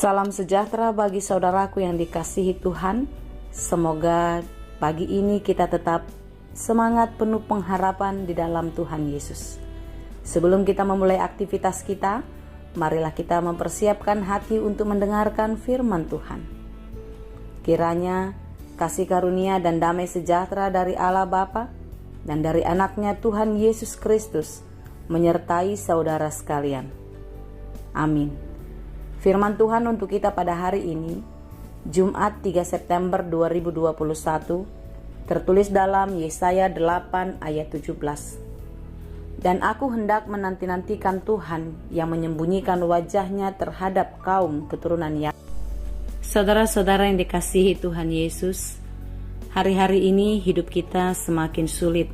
Salam sejahtera bagi saudaraku yang dikasihi Tuhan. Semoga pagi ini kita tetap semangat penuh pengharapan di dalam Tuhan Yesus. Sebelum kita memulai aktivitas kita, marilah kita mempersiapkan hati untuk mendengarkan firman Tuhan. Kiranya kasih karunia dan damai sejahtera dari Allah Bapa dan dari anaknya Tuhan Yesus Kristus menyertai saudara sekalian. Amin. Firman Tuhan untuk kita pada hari ini, Jumat 3 September 2021, tertulis dalam Yesaya 8 ayat 17. Dan aku hendak menanti-nantikan Tuhan yang menyembunyikan wajahnya terhadap kaum keturunan Yakub. Saudara-saudara yang dikasihi Tuhan Yesus, hari-hari ini hidup kita semakin sulit.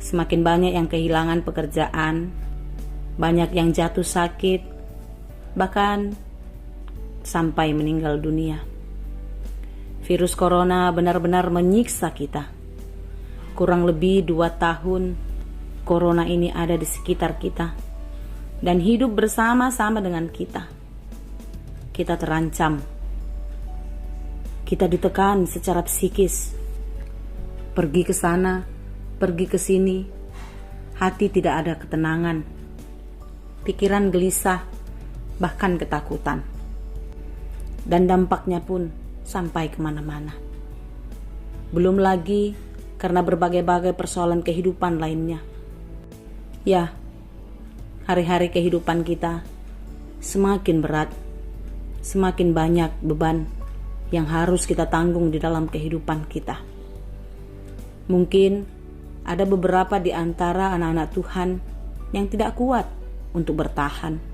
Semakin banyak yang kehilangan pekerjaan, banyak yang jatuh sakit, bahkan sampai meninggal dunia. Virus corona benar-benar menyiksa kita. Kurang lebih 2 tahun corona ini ada di sekitar kita dan hidup bersama-sama dengan kita. Kita terancam. Kita ditekan secara psikis. Pergi ke sana, pergi ke sini. Hati tidak ada ketenangan. Pikiran gelisah, bahkan ketakutan. Dan dampaknya pun sampai kemana-mana. Belum lagi karena berbagai-bagai persoalan kehidupan lainnya. Ya, hari-hari kehidupan kita semakin berat, semakin banyak beban yang harus kita tanggung di dalam kehidupan kita. Mungkin ada beberapa di antara anak-anak Tuhan yang tidak kuat untuk bertahan.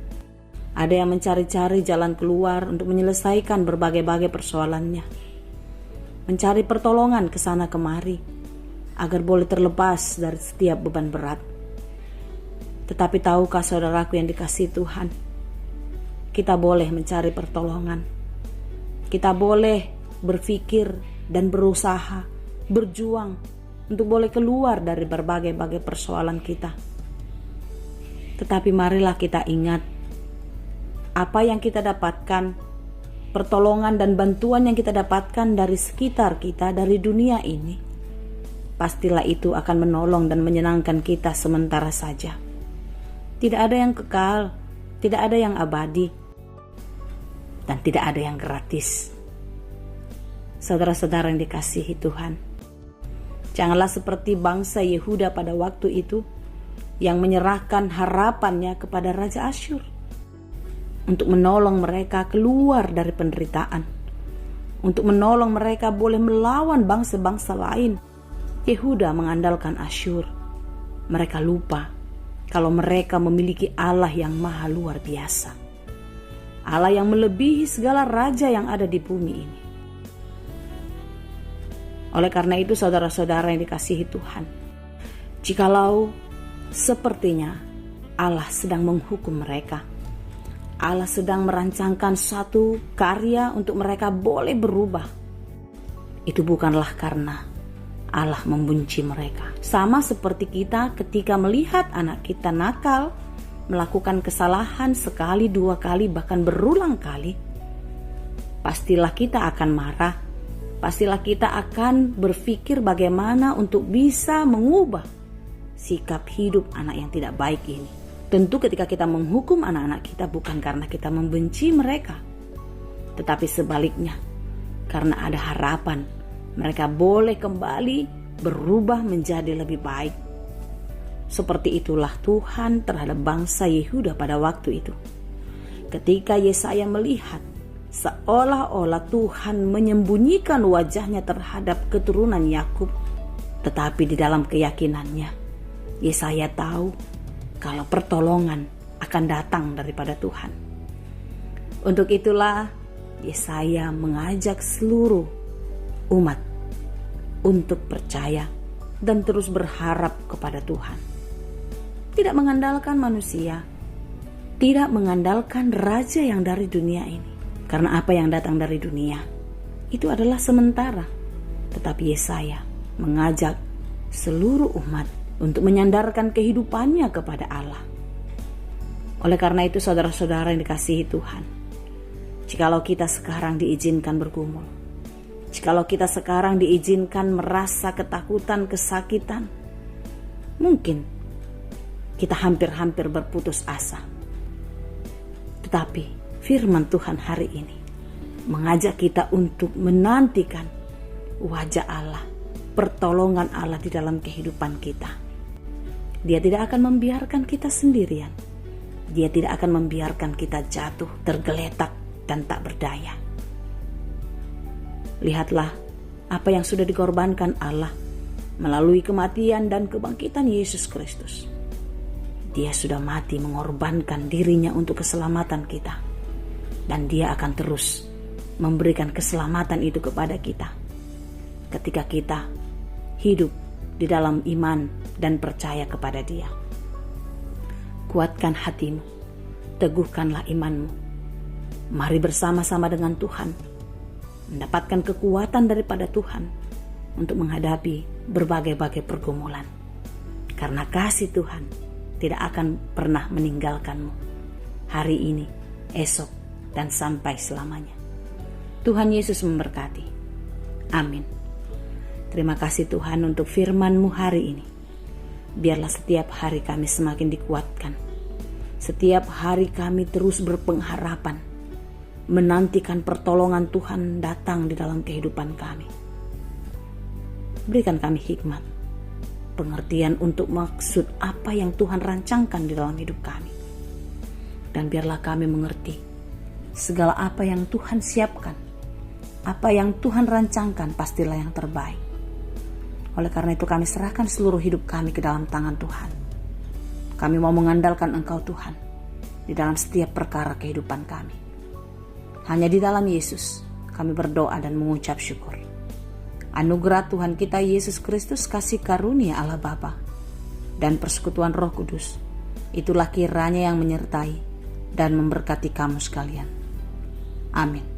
Ada yang mencari-cari jalan keluar untuk menyelesaikan berbagai-bagai persoalannya. Mencari pertolongan ke sana kemari agar boleh terlepas dari setiap beban berat. Tetapi tahukah saudaraku yang dikasihi Tuhan, kita boleh mencari pertolongan. Kita boleh berpikir dan berusaha, berjuang untuk boleh keluar dari berbagai-bagai persoalan kita. Tetapi marilah kita ingat, apa yang kita dapatkan pertolongan dan bantuan yang kita dapatkan dari sekitar kita, dari dunia ini, pastilah itu akan menolong dan menyenangkan kita sementara saja. Tidak ada yang kekal, tidak ada yang abadi, dan tidak ada yang gratis. Saudara-saudara yang dikasihi Tuhan, janganlah seperti bangsa Yehuda pada waktu itu yang menyerahkan harapannya kepada Raja Asyur untuk menolong mereka keluar dari penderitaan, untuk menolong mereka boleh melawan bangsa-bangsa lain. Yehuda mengandalkan Asyur. Mereka lupa kalau mereka memiliki Allah yang maha luar biasa, Allah yang melebihi segala raja yang ada di bumi ini. Oleh karena itu, saudara-saudara yang dikasihi Tuhan, jikalau sepertinya Allah sedang menghukum mereka, Allah sedang merancangkan suatu karya untuk mereka boleh berubah, itu bukanlah karena Allah membenci mereka. Sama seperti kita ketika melihat anak kita nakal, melakukan kesalahan sekali, dua kali, bahkan berulang kali, pastilah kita akan marah, pastilah kita akan berpikir bagaimana untuk bisa mengubah sikap hidup anak yang tidak baik ini. Tentu ketika kita menghukum anak-anak kita bukan karena kita membenci mereka, tetapi sebaliknya, karena ada harapan mereka boleh kembali berubah menjadi lebih baik. Seperti itulah Tuhan terhadap bangsa Yehuda pada waktu itu. Ketika Yesaya melihat seolah-olah Tuhan menyembunyikan wajahnya terhadap keturunan Yakub, tetapi di dalam keyakinannya, Yesaya tahu kalau pertolongan akan datang daripada Tuhan. Untuk itulah Yesaya mengajak seluruh umat untuk percaya dan terus berharap kepada Tuhan. Tidak mengandalkan manusia, tidak mengandalkan raja yang dari dunia ini. Karena apa yang datang dari dunia itu adalah sementara. Tetapi Yesaya mengajak seluruh umat untuk menyandarkan kehidupannya kepada Allah. Oleh karena itu, saudara-saudara yang dikasihi Tuhan, jikalau kita sekarang diizinkan bergumul, jikalau kita sekarang diizinkan merasa ketakutan, kesakitan, mungkin kita hampir-hampir berputus asa. Tetapi firman Tuhan hari ini mengajak kita untuk menantikan wajah Allah, pertolongan Allah di dalam kehidupan kita. Dia tidak akan membiarkan kita sendirian. Dia tidak akan membiarkan kita jatuh, tergeletak, dan tak berdaya. Lihatlah apa yang sudah dikorbankan Allah melalui kematian dan kebangkitan Yesus Kristus. Dia sudah mati mengorbankan dirinya untuk keselamatan kita. Dan dia akan terus memberikan keselamatan itu kepada kita ketika kita hidup di dalam iman dan percaya kepada Dia. Kuatkan hatimu, teguhkanlah imanmu. Mari bersama-sama dengan Tuhan mendapatkan kekuatan daripada Tuhan untuk menghadapi berbagai-bagai pergumulan. Karena kasih Tuhan tidak akan pernah meninggalkanmu hari ini, esok, dan sampai selamanya. Tuhan Yesus memberkati. Amin. Terima kasih Tuhan untuk firman-Mu hari ini. Biarlah setiap hari kami semakin dikuatkan. Setiap hari kami terus berpengharapan, menantikan pertolongan Tuhan datang di dalam kehidupan kami. Berikan kami hikmat, pengertian untuk maksud apa yang Tuhan rancangkan di dalam hidup kami. Dan biarlah kami mengerti segala apa yang Tuhan siapkan, apa yang Tuhan rancangkan pastilah yang terbaik. Oleh karena itu kami serahkan seluruh hidup kami ke dalam tangan Tuhan. Kami mau mengandalkan Engkau Tuhan di dalam setiap perkara kehidupan kami. Hanya di dalam Yesus kami berdoa dan mengucap syukur. Anugerah Tuhan kita Yesus Kristus, kasih karunia Allah Bapa, dan persekutuan Roh Kudus, itulah kiranya yang menyertai dan memberkati kamu sekalian. Amin.